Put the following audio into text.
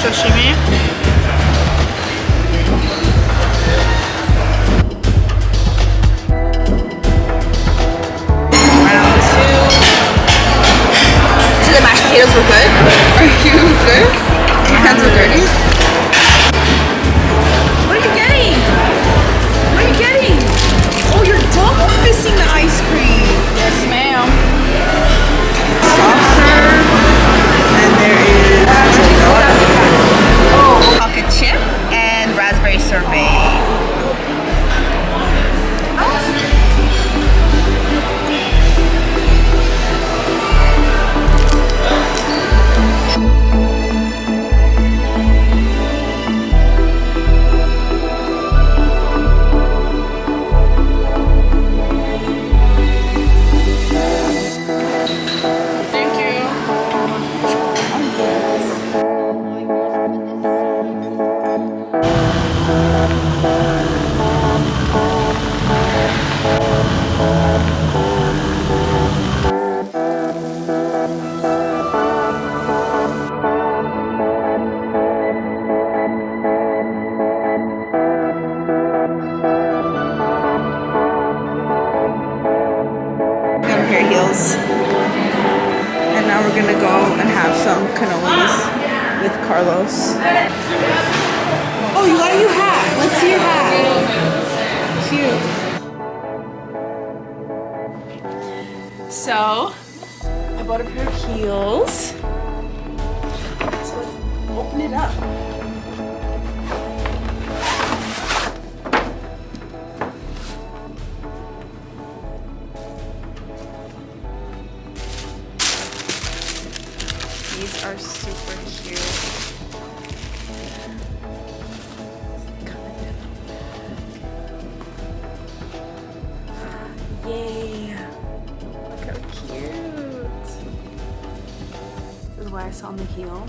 Sashimi. Round two. So the mashed potatoes were good? Are you good? Your hands are dirty? What are you getting? What are you getting? Oh, you're double fisting the ice cream. Yes, ma'am. Soft serve. And there is chocolate chip and raspberry sorbet. And now we're gonna go and have some cannolis with Carlos. Oh, you got a new hat. Let's see your hat. Cute. So, I bought a pair of heels. So let's open it up. These are super cute. Yay! Look how cute. This is why I saw on the heel.